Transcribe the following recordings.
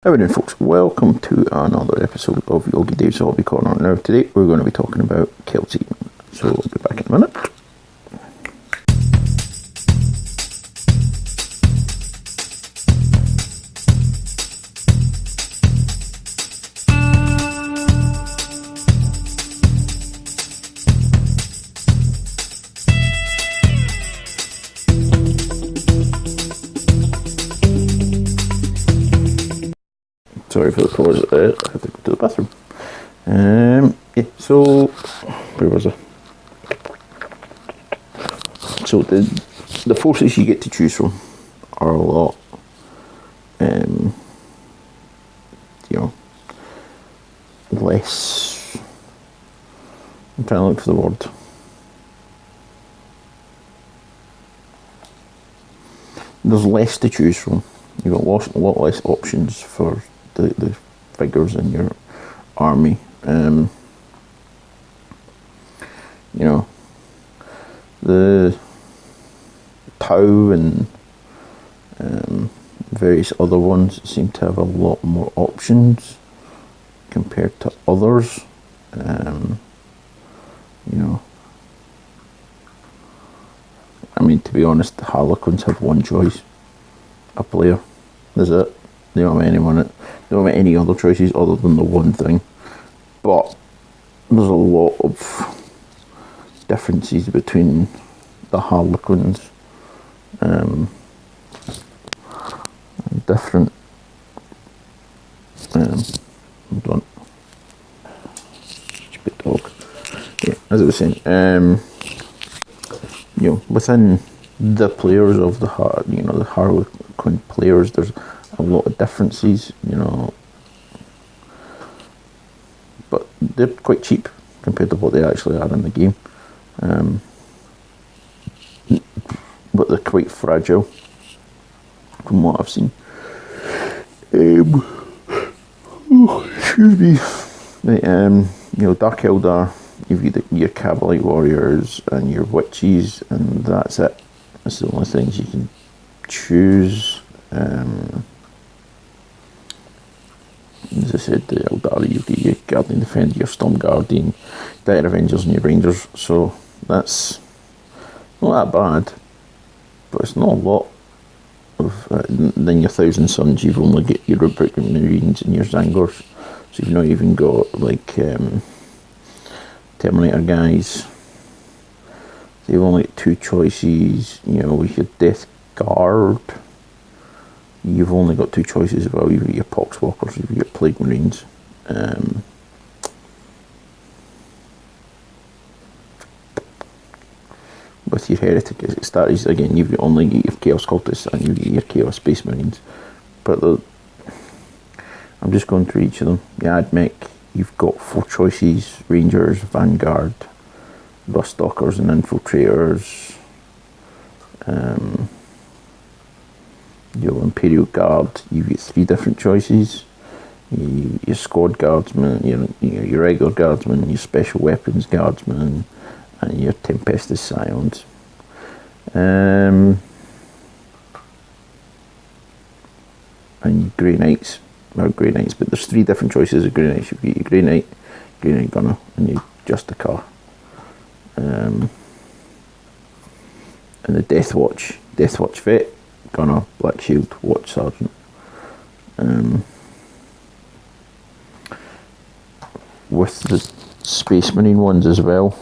How are we doing, folks? Welcome to another episode of Yogi Dave's Hobby Corner. Now, today we're going to be talking about Kelsey. So, I'll be back in a minute. Sorry for the pause. I have to go to the bathroom. Yeah, so where was I? So the forces you get to choose from are a lot. Less. I'm trying to look for the word. There's less to choose from. You've got a lot less options for the figures in your army. The Tau and various other ones seem to have a lot more options compared to others. To be honest, the Harlequins have one choice, a player. That's it. They don't have any other choices other than the one thing. But there's a lot of differences between the Harlequins. Different. Hold on. Stupid dog. Yeah, as I was saying, within the players of the Harlequin players, there's a lot of differences, but they're quite cheap compared to what they actually are in the game. But they're quite fragile from what I've seen. Excuse me. Dark Eldar, you've got your Kabalite warriors and your witches, and that's it. That's the only things you can choose. As I said, the Eldar, you've got your Guardian Defender, your Storm Guardian, Dire Avengers and your Rangers, so that's not that bad, but it's not a lot. Then your Thousand Suns, you've only got your Rubric Marines and your Zangors, so you've not even got Terminator guys. So you've only got two choices. With your Death Guard, you've only got two choices as well. You've got your Poxwalkers, you've got your Plague Marines. With your Heretic as it starts, again, you've only got your Chaos Cultists and you've got your Chaos Space Marines. But I'm just going through each of them. Your Admech, you've got four choices: Rangers, Vanguard, Ruststalkers and Infiltrators. Your Imperial Guard, you've got three different choices: your Squad Guardsmen, your regular Guardsmen, your Special Weapons Guardsmen, and your Tempestus Scions. And your Grey Knights, but there's three different choices of Grey Knights. You've got your Grey Knight Gunner, and your Justicar. And the Death Watch Vet, Gunner, Black Shield, Watch Sergeant. With the Space Marine ones as well,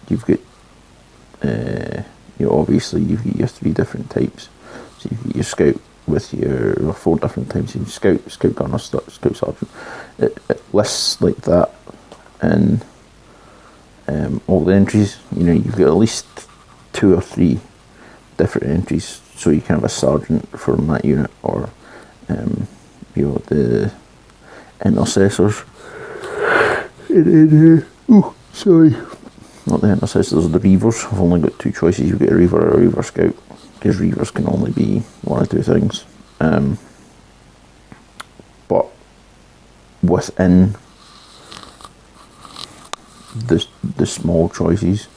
you've got obviously you've got your three different types. So you've got your Scout with your four different types. You've Scout Gunner, Scout Sergeant. It lists like that, and all the entries. You've got at least two or three different entries, so you can have a sergeant from that unit, or the intercessors. Sorry. Not the intercessors, the Reavers. I've only got two choices. You've got a Reaver or a Reaver Scout, because Reavers can only be one or two things. But within the small choices,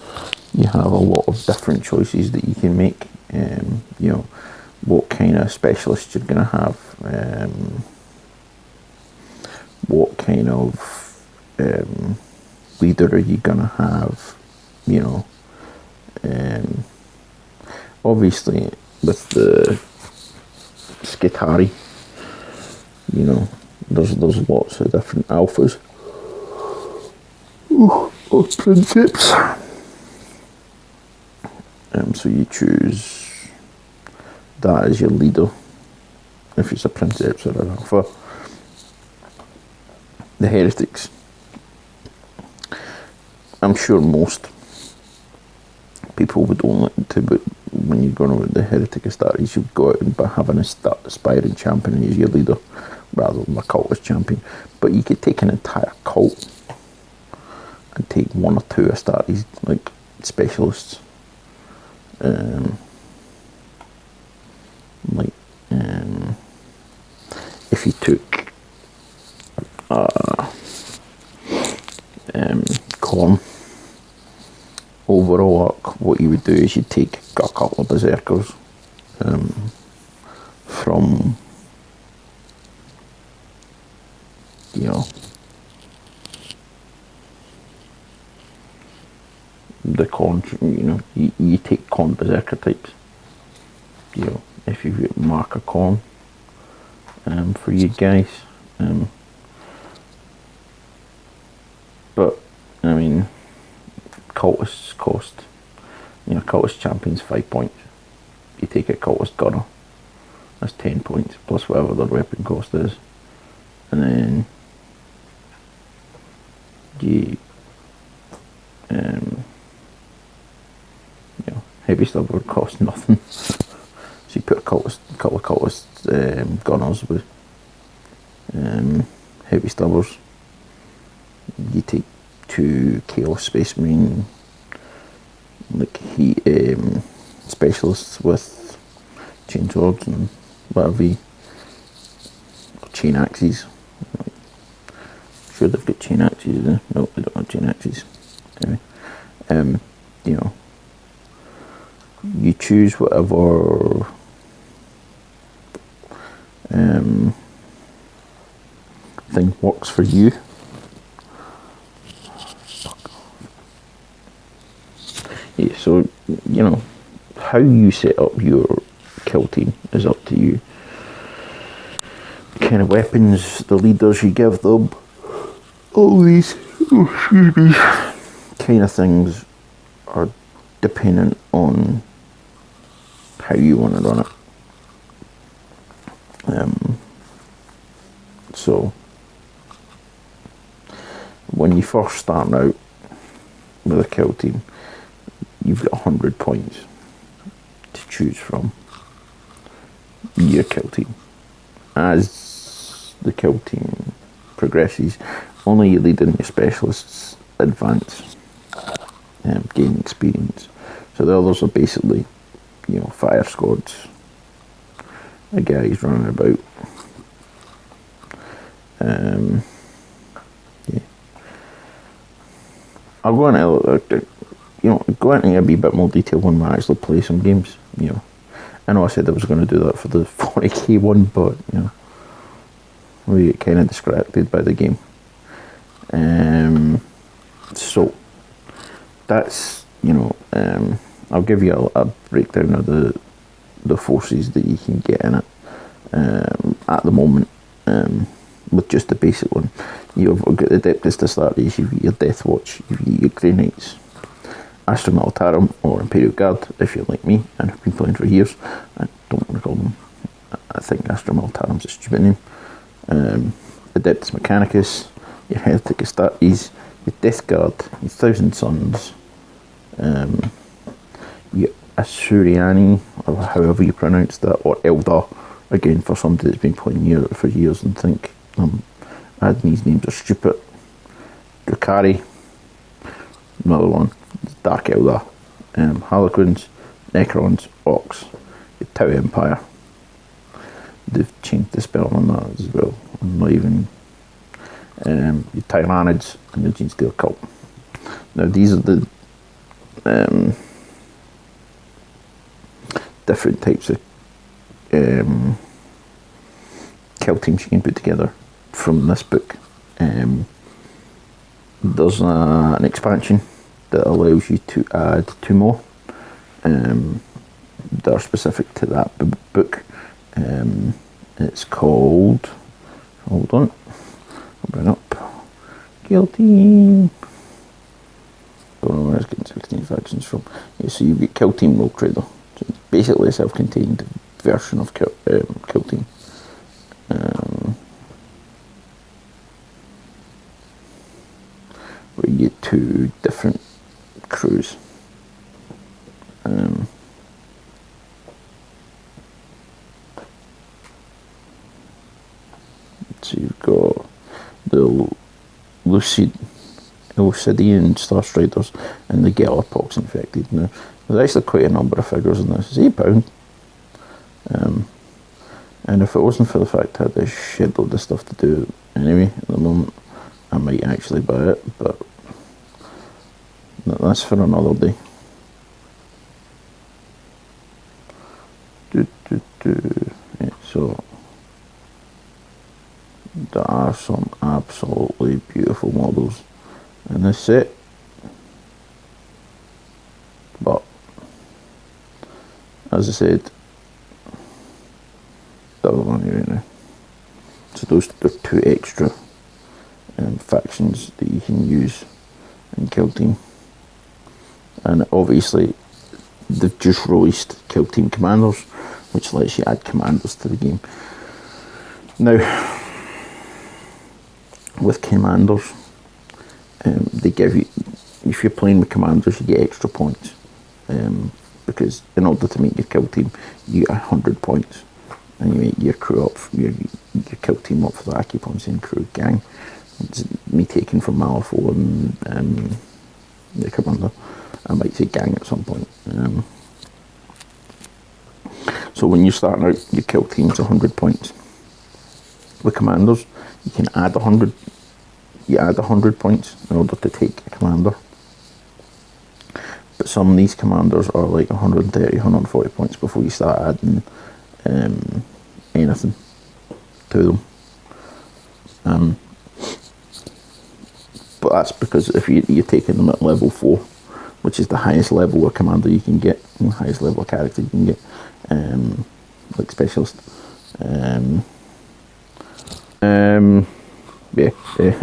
you have a lot of different choices that you can make. what kind of specialist you're going to have, what kind of leader are you going to have, you know. Obviously, with the Skitarii, you know, there's lots of different alphas or princeps. So you choose that as your leader if it's a princeps or an alpha. The heretics. I'm sure most people would only to, but when you're going with the heretic Astartes, you go out and by having a aspiring champion as your leader rather than a cultist champion. But you could take an entire cult and take one or two Astartes, like specialists. If you took Khorne overall arc, what you would do is you'd take a couple of berserkers from, you know, the Khorne, you know, you take Khorne berserker types, you know, if you mark a Khorne for you guys. But I mean, cultists cost, you know, cultist champion's 5 points. You take a cultist gunner, that's 10 points plus whatever their weapon cost is, and then you you know, heavy stubber costs nothing. So you put a couple of cultist gunners with heavy stubbers. You take 2 Chaos Space Marine, like specialists with chain swords and whatever, chain axes. Sure, they've got chain axes. No, they don't have chain axes. Anyway, you know, you choose whatever thing works for you. Yeah, so, you know, how you set up your kill team is up to you. The kind of weapons, the leaders you give them, all these, kind of things are dependent on how you want to run it. So, when you first start out with a kill team, you've got 100 points to choose from your kill team. As the kill team progresses, only your leader and your specialists advance, gain experience. So the others are basically, you know, fire squads, a guys running about. Yeah. I'll go into go into a wee bit more detail when we actually play some games. You know, I know I said I was going to do that for the 40k one, but you know, we get kind of distracted by the game. So that's, you know, I'll give you a breakdown of the forces that you can get in it at the moment. With just the basic one, you've got the Adeptus Astartes, you've got your Death Watch, you've got your Grey Knights, Astra Militarum or Imperial Guard, if you're like me and have been playing for years. I don't want to call them, I think Astra Militarum's a stupid name. Adeptus Mechanicus, your Heretic Astartes, your Death Guard, your Thousand Sons, your Asuriani, or however you pronounce that, or Eldar, again for somebody that's been playing for years and think these names are stupid. Drukhari, another one, Dark Eldar, Harlequins, Necrons, Orcs, the Tau Empire. They've changed the spelling on that as well. I'm not even your Tyranids and your Genestealer Cult. Now these are the different types of kill teams you can put together from this book. There's an expansion that allows you to add 2 more that are specific to that book. It's called, hold on, I'll bring up Kill Team. Don't know where it's getting 16 factions from. Yeah, so you've got Kill Team Rogue Trader. So it's basically a self-contained version of Kill Team. Where you get 2 different crews. So you've got the Lucidian Star Striders and the Gellerpox Infected. Now, there's actually quite a number of figures in this. It's £8. And if it wasn't for the fact I had a shitload of stuff to do anyway at the moment, I might actually buy it, but that's for another day. Yeah, so there are some absolutely beautiful models in this set, but as I said, the other one right now. So those are 2 extra factions that you can use in Kill Team, and obviously they've just released Kill Team Commanders, which lets you add commanders to the game. Now, with commanders, they give you, if you're playing with commanders, you get extra points, because in order to make your kill team, you get 100 points, and you make your crew up, your kill team up for the Acuponcing crew gang. It's me taking from Malifaux and the commander. I might say gang at some point. So when you're starting out, your kill team's 100 points. With commanders, you can add 100. You add 100 points in order to take a commander. But some of these commanders are like 130, 140 points before you start adding anything to them. But that's because if you're taking them at level 4, which is the highest level of commander you can get, and the highest level of character you can get, like specialist.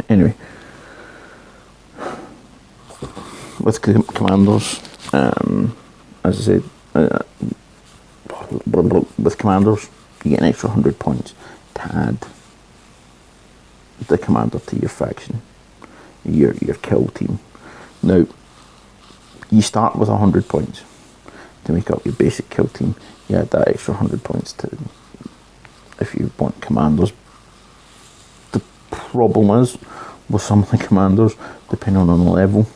Anyway, with commanders, as I said, with commanders, you get an extra 100 points to add the commander to your faction, your kill team. Now, you start with 100 points to make up your basic kill team. You add that extra 100 points to if you want commanders. The problem is with some of the commanders, depending on the level,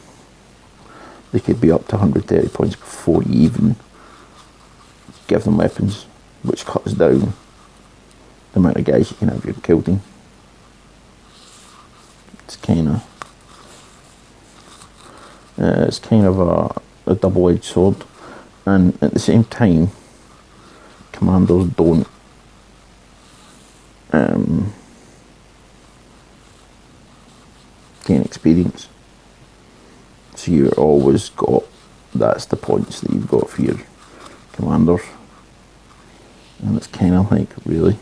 they could be up to 130 points before you even give them weapons, which cuts down the amount of guys you can have your kill team. It's kind of a double-edged sword, and at the same time, commanders don't gain experience. So you're always got, that's the points that you've got for your commanders, and it's kind of like, really,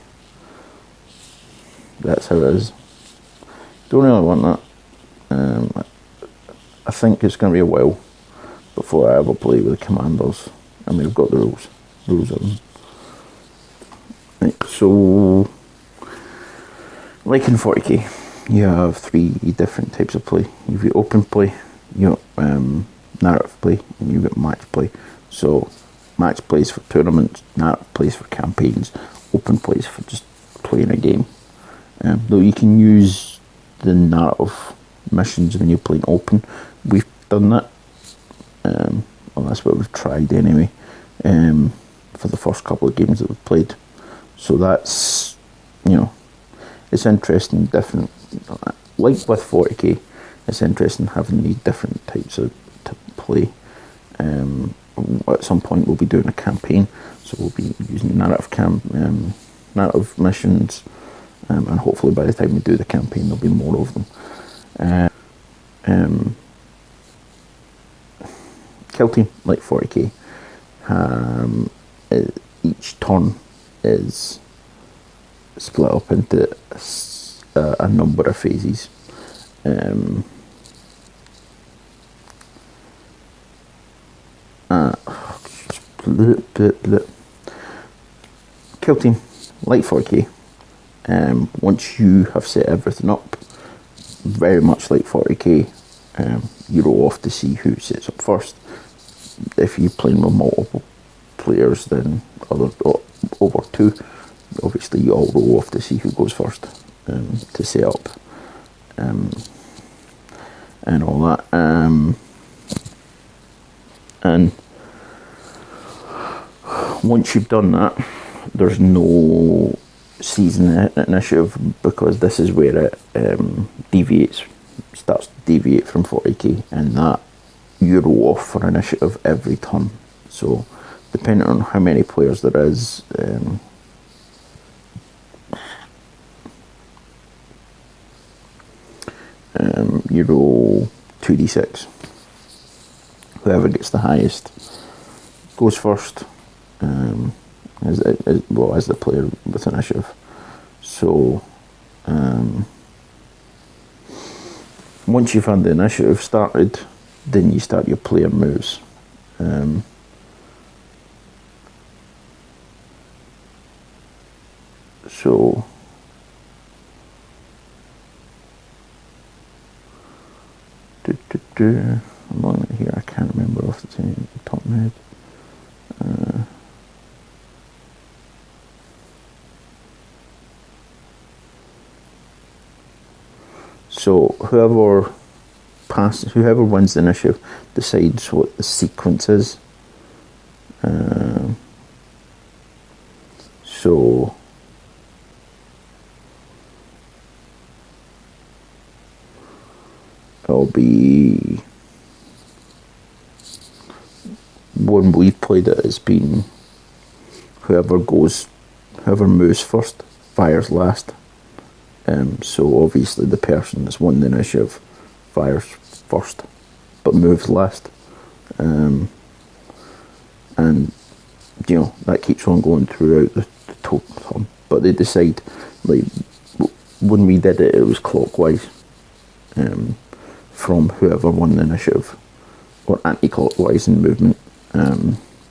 that's how it is. Don't really want that. I think it's going to be a while before I ever play with the commanders. I mean, I've got the rules of them. Right, so, like in 40k, you have 3 different types of play. You've got open play, you got narrative play, and you've got match play. So, match plays for tournaments, narrative plays for campaigns, open plays for just playing a game. Though you can use the narrative missions when you're playing open. We've done that. Well, that's what we've tried anyway, for the first couple of games that we've played. So that's, it's interesting, different, like with 40k, it's interesting having these different types of to play. at some point we'll be doing a campaign, so we'll be using narrative missions, and hopefully by the time we do the campaign there'll be more of them. Kill team, like 40k. Each turn is split up into a number of phases. Kill team, like 40k. Once you have set everything up, very much like 40k, you roll off to see who sets up first. If you're playing with multiple players, then over 2, obviously you all roll off to see who goes first, to set up, and all that. And once you've done that, there's no season initiative, because this is where it starts to deviate from 40k, and that you roll off for initiative every turn. So depending on how many players there is, you roll 2d6. Whoever gets the highest goes first, as the player with initiative. So once you've had the initiative started, then you start your player moves. So I'm looking at here, I can't remember off the top of my head. So whoever wins the initiative decides what the sequence is. So it'll be, when we've played it, it's been whoever moves first fires last. So obviously the person that's won the initiative fires first, but moves last. And that keeps on going throughout the total. But they decide, like when we did it, it was clockwise, from whoever won the initiative, or anti-clockwise in movement.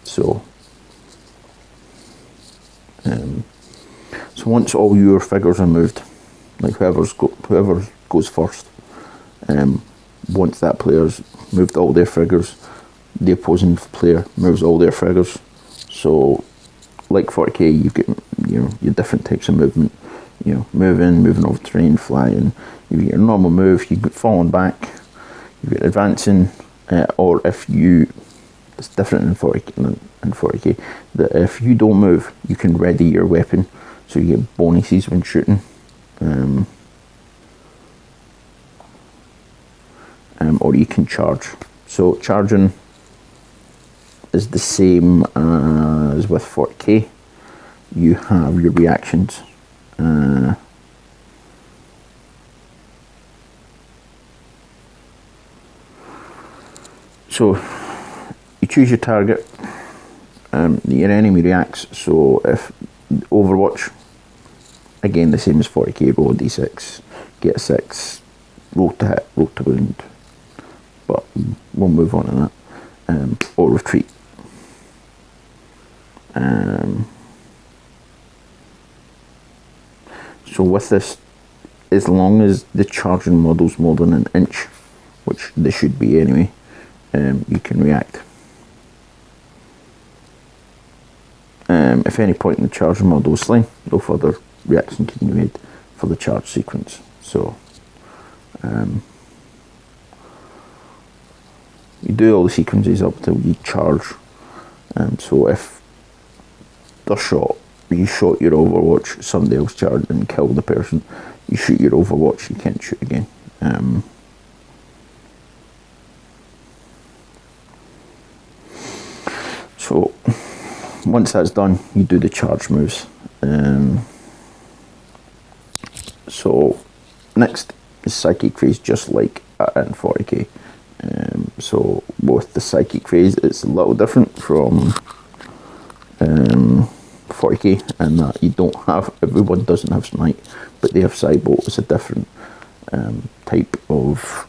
So once all your figures are moved, like whoever goes first, once that player's moved all their figures, the opposing player moves all their figures. So like 40k, you get your different types of movement. Moving over terrain, flying. You get your normal move. You get falling back. You get advancing, or if it's different in 40k. That if you don't move, you can ready your weapon, so you get bonuses when shooting. Or you can charge. So charging is the same as with 40k. You have your reactions. So you choose your target. Your enemy reacts. So if Overwatch, again the same as 40k, roll a d6, get a 6, roll to hit, roll to wound. But we'll move on to that. Or retreat. So with this, as long as the charging model's more than an inch, which they should be anyway, you can react. If any point in the charging model is slain, no further reaction can be made for the charge sequence. So you do all the sequences up till you charge. So if you shot your Overwatch, somebody else charged and killed the person, you shoot your Overwatch, you can't shoot again. So once that's done, you do the charge moves. So next is Psychic Phase, just like in 40k. So with the Psychic Phase, it's a little different from 40k, and that you don't have, everyone doesn't have Smite, but they have Cybolt. It's a different type of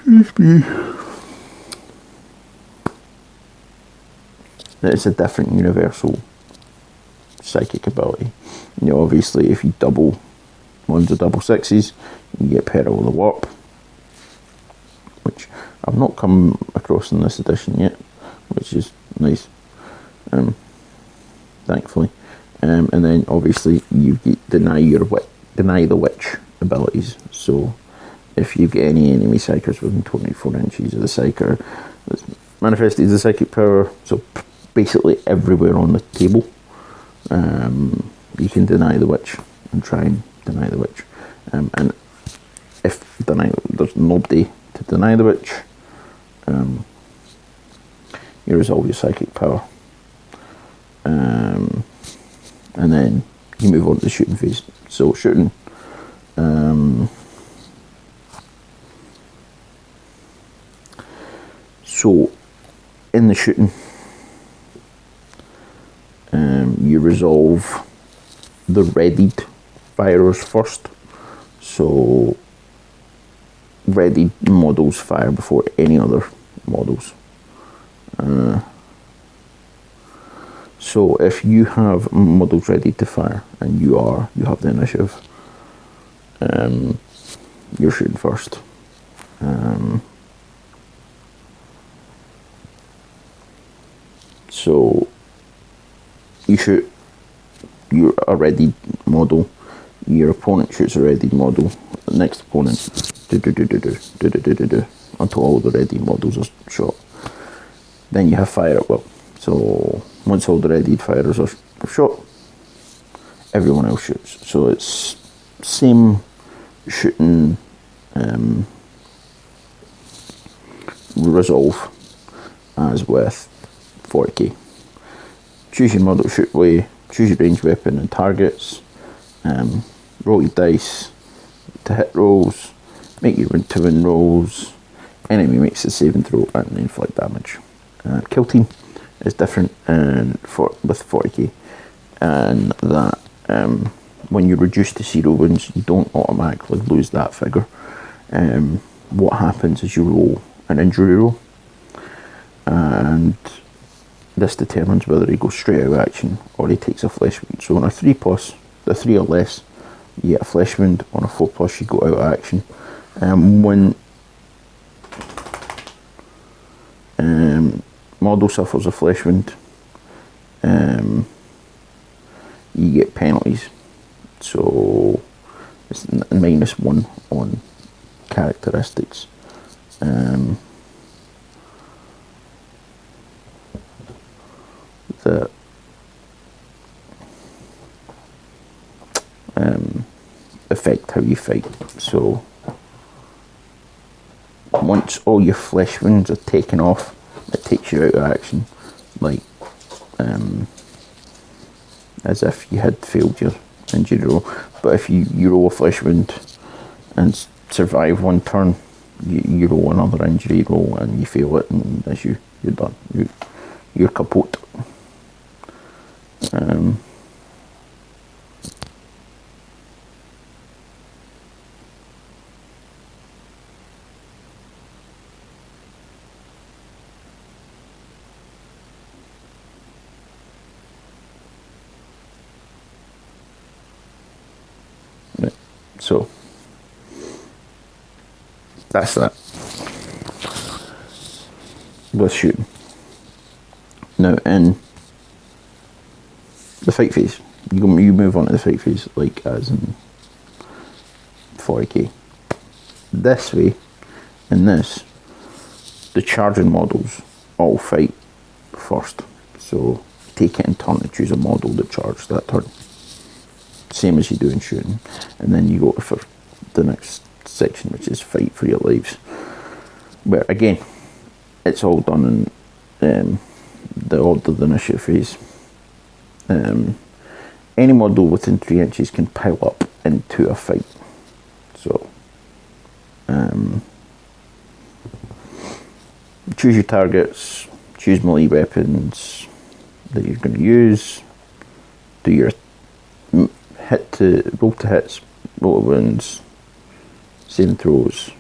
excuse me. It's a different universal psychic ability. You know, obviously, if you double ones or double sixes, you get Peril of the Warp, which I've not come across in this edition yet, which is nice, thankfully. And then obviously you get deny the witch abilities. So if you get any enemy psychers within 24 inches of the psyker that's manifested the psychic power, so basically everywhere on the table, you can deny the witch and try and deny the witch. And if there's nobody to deny the witch, you resolve your psychic power. And then you move on to the shooting phase. So shooting, so in the shooting, you resolve the readied firers first. So readied models fire before any other models. So if you have models ready to fire and you have the initiative, you're shooting first. So you shoot a ready model, your opponent shoots a ready model, the next opponent until all the ready models are shot. Then you have fire at will. So once all the ready firers are shot, everyone else shoots. So it's same shooting resolve as with 40k. Choose your model, shoot away, choose your ranged weapon and targets, roll your dice to hit rolls, make your win to win rolls, enemy makes a saving throw and then inflict damage. Kill team is different with 40k, and that when you reduce to 0 wounds, you don't automatically lose that figure. What happens is you roll an injury roll, and this determines whether he goes straight out of action or he takes a flesh wound. So on a 3+, the 3 or less, you get a flesh wound. On a 4+, you go out of action. When model suffers a flesh wound, you get penalties. So it's -1 on characteristics. That affect how you fight. So once all your flesh wounds are taken off, it takes you out of action, like as if you had failed your injury roll. But if you roll a flesh wound and survive one turn, you roll another injury roll and you fail it, and as you're done, you're kaput. Right. So that's that with shooting. Now in the fight phase, you move on to the fight phase like as in 40k. This way, in this, the charging models all fight first. So take it in turn to choose a model to charge that turn. same as you do in shooting, and then you go for the next section, which is fight for your lives, where again it's all done in the ordered initiative phase. Any model within 3 inches can pile up into a fight. So choose your targets, choose melee weapons that you're going to use, do your roll to hits, roll to wounds, saving throws,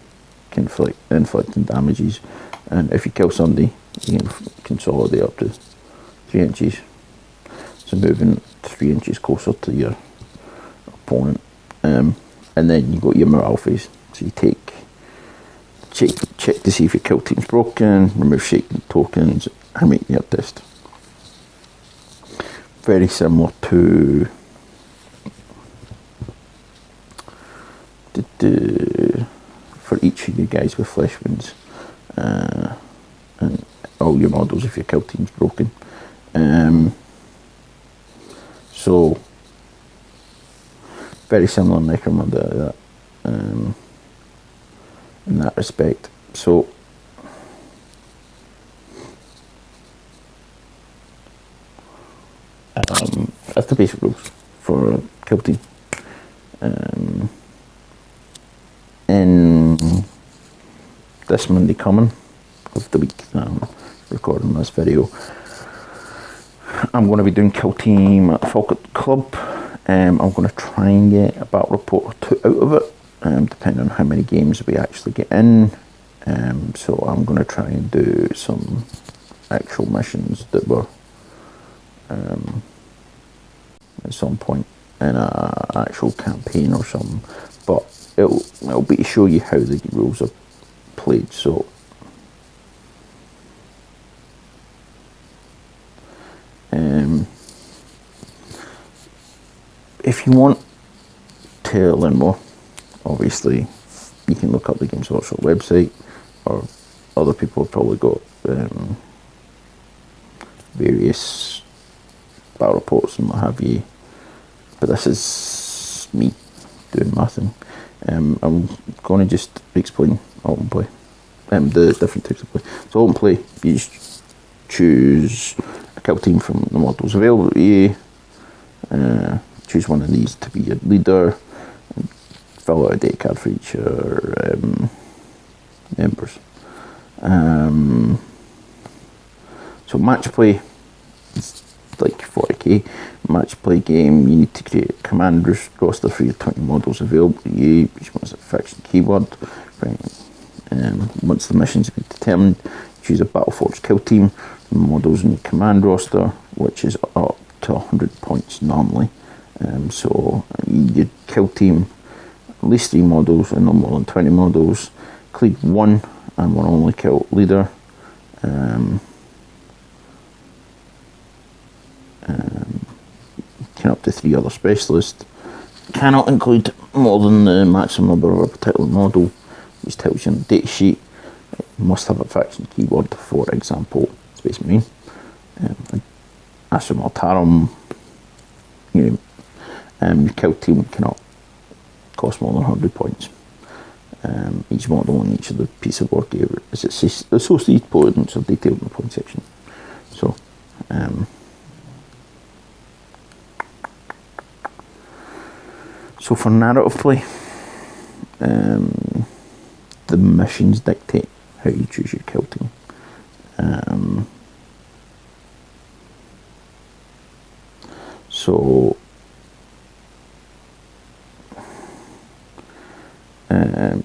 inflicting damages, and if you kill somebody, you can consolidate up to 3 inches. So moving 3 inches closer to your opponent, and then you got your morale phase. So you check to see if your kill team's broken, remove shaking tokens, and make your test. Very similar to for each of you guys with flesh wounds, and all your models if your kill team's broken. So very similar Necromunda in that respect. So that's the basic rules for a kill team. In this Monday coming of the week that I'm recording this video, I'm going to be doing kill team at the Falkirk Club. I'm going to try and get a battle report or 2 out of it, depending on how many games we actually get in. So I'm going to try and do some actual missions that were at some point in a actual campaign or something. But it'll be to show you how the rules are played. So if you want to learn more, obviously you can look up the Games Workshop website, or other people have probably got various battle reports and what have you, but this is me doing my thing. I'm going to just explain Alt and Play, the different types of play. So Alt and Play, you just choose a kill team from the models available to you, choose one of these to be your leader, and fill out a deck card for each of your members. So match play is like 40k. Match play game, you need to create a command roster for your 20 models available to you. Each one's a faction keyword. Right. Once the mission's been determined, choose a Battleforge kill team from the models in your command roster, which is up to 100 points normally. So your kill team, at least 3 models and no more than 20 models. Include 1 and 1 only kill leader. Can up to 3 other specialists. Cannot include more than the maximum number of a particular model, which tells you on the data sheet. It must have a faction keyword, for example, Space Marine, Astra Militarum. Your kill team cannot cost more than 100 points. Each model on each of the piece of work is associated points are detailed in the point section. So for narrative play, the missions dictate how you choose your kill team.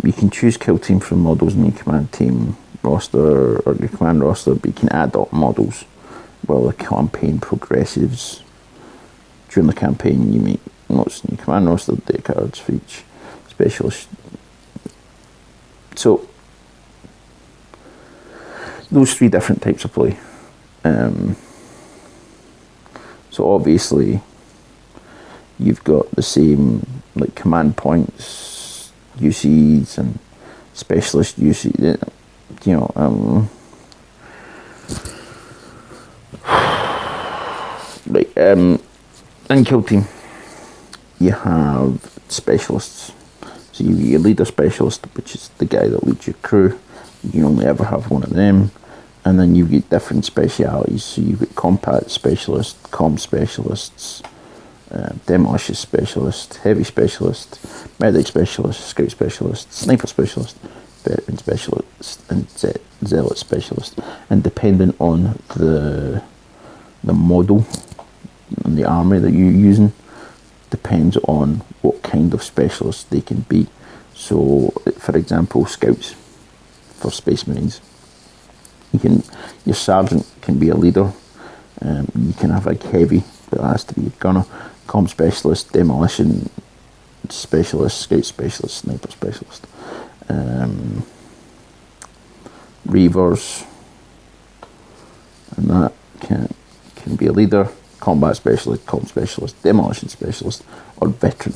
You can choose kill team from models in your command team roster or your command roster, but you can add up models while the campaign progresses. During the campaign, you make notes in your command roster, data cards for each specialist. So those 3 different types of play. So obviously you've got the same like command points, UCs and specialist UC, in kill team you have specialists. So you your leader specialist, which is the guy that leads your crew. You only ever have one of them. And then you've got different specialities. So you've got combat specialists, comm specialists, demolition specialist, heavy specialist, medic specialist, scout specialist, sniper specialist, veteran specialist, and zealot specialist. And depending on the model and the army that you're using, depends on what kind of specialist they can be. So, for example, scouts for Space Marines. Your sergeant can be a leader. You can have a heavy, but it has to be a gunner. Comm specialist, demolition specialist, scout specialist, sniper specialist. Reavers, and that can be a leader, combat specialist, comm specialist, demolition specialist, or veteran.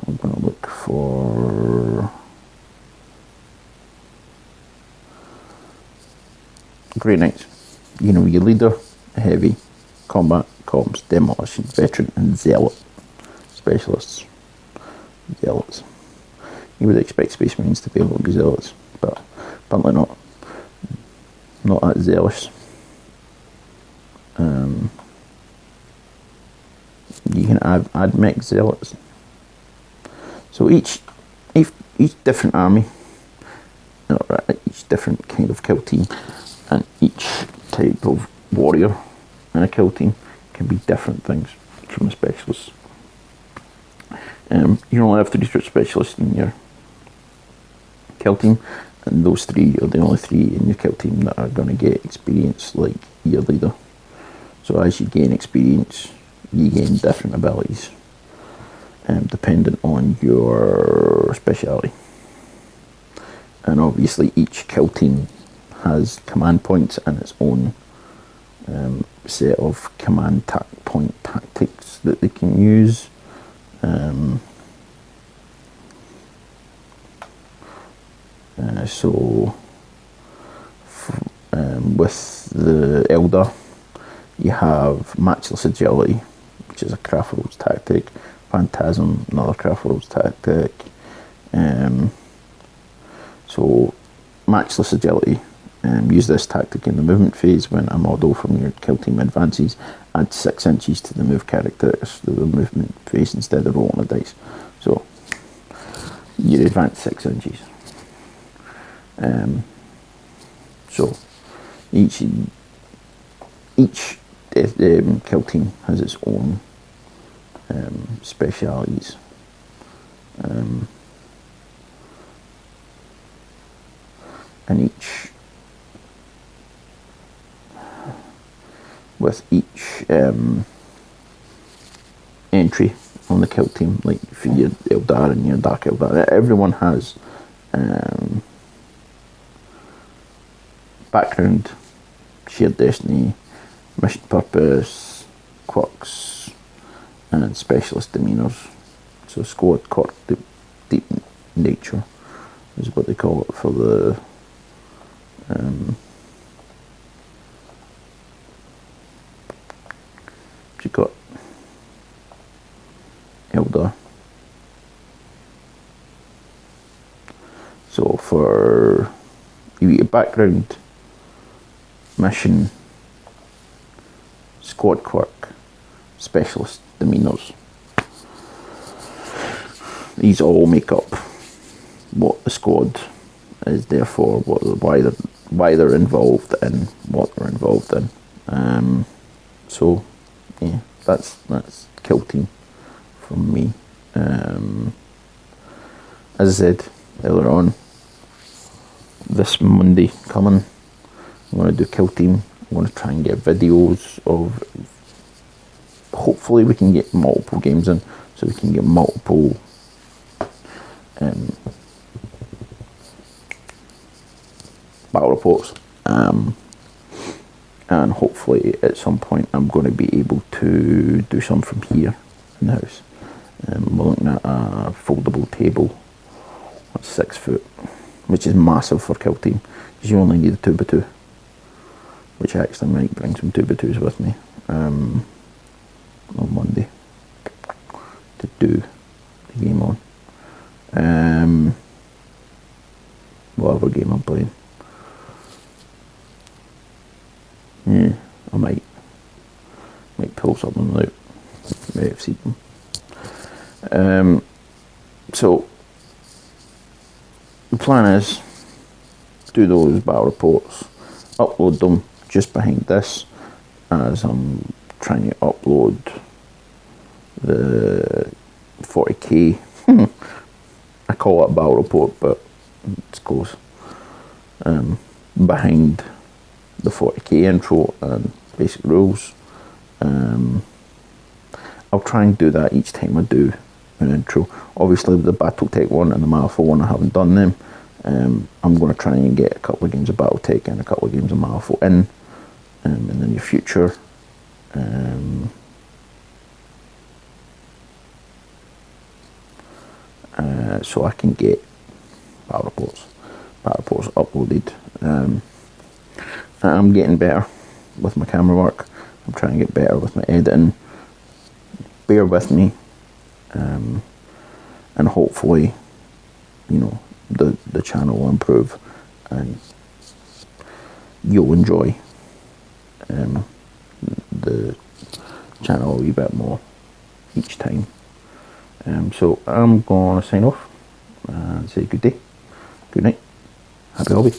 I'm going to look for Grey Knights. You know, your leader, heavy, combat, comms, demolition, veteran, and zealot specialists. Zealots. You would expect Space Marines to be able to be zealots, but apparently not. Not that zealous. You can add mech zealots. So each different army, each different kind of kill team, and each type of warrior in a kill team can be different things from a specialist. You only have 3 recruit specialists in your kill team, and those 3 are the only 3 in your kill team that are going to get experience like your leader. So as you gain experience, you gain different abilities, dependent on your speciality. And obviously each kill team has command points and its own set of command point tactics that they can use. With the Eldar, you have Matchless Agility, which is a Craft Rules tactic. Phantasm, another Craft Rules tactic. So Matchless Agility, use this tactic in the movement phase when a model from your kill team advances. Add 6 inches to the move characters to the movement phase instead of rolling a dice. So you advance 6 inches. So each kill team has its own specialities. And with each entry on the kill team, like for your Eldar and your Dark Eldar, everyone has background, shared destiny, mission purpose, quirks, and specialist demeanours. So squad quirk, deep nature is what they call it for the you got Eldar. So for you get a background, mission, squad quirk, specialist demeanours. These all make up what the squad is there for, why they're involved in what they're involved in. So yeah, that's kill team from me. As I said earlier on, this Monday coming, I'm going to do kill team. I'm going to try and get videos of. Hopefully, we can get multiple games in, so we can get multiple battle reports. And hopefully, at some point, I'm going to be able to do some from here in the house. We're looking at a foldable table, that's 6 foot, which is massive for kill team, because you only need a 2x2. which I actually might bring some 2x2s with me on Monday to do the game on. Whatever game I'm playing. Yeah, I might pull something out. May have seen them. So the plan is do those battle reports, upload them just behind this, as I'm trying to upload the 40k. I call it a battle report, but it's close. Behind the 40k intro and basic rules. I'll try and do that each time I do an intro. Obviously the Battletech one and the Malifaux one, I haven't done them. I'm going to try and get a couple of games of Battletech and a couple of games of Malifaux in the near future. So I can get battle reports uploaded. I'm getting better with my camera work. I'm trying to get better with my editing. Bear with me, and hopefully, the channel will improve, and you'll enjoy the channel a wee bit more each time. So I'm gonna sign off and say good day, good night, happy hobby.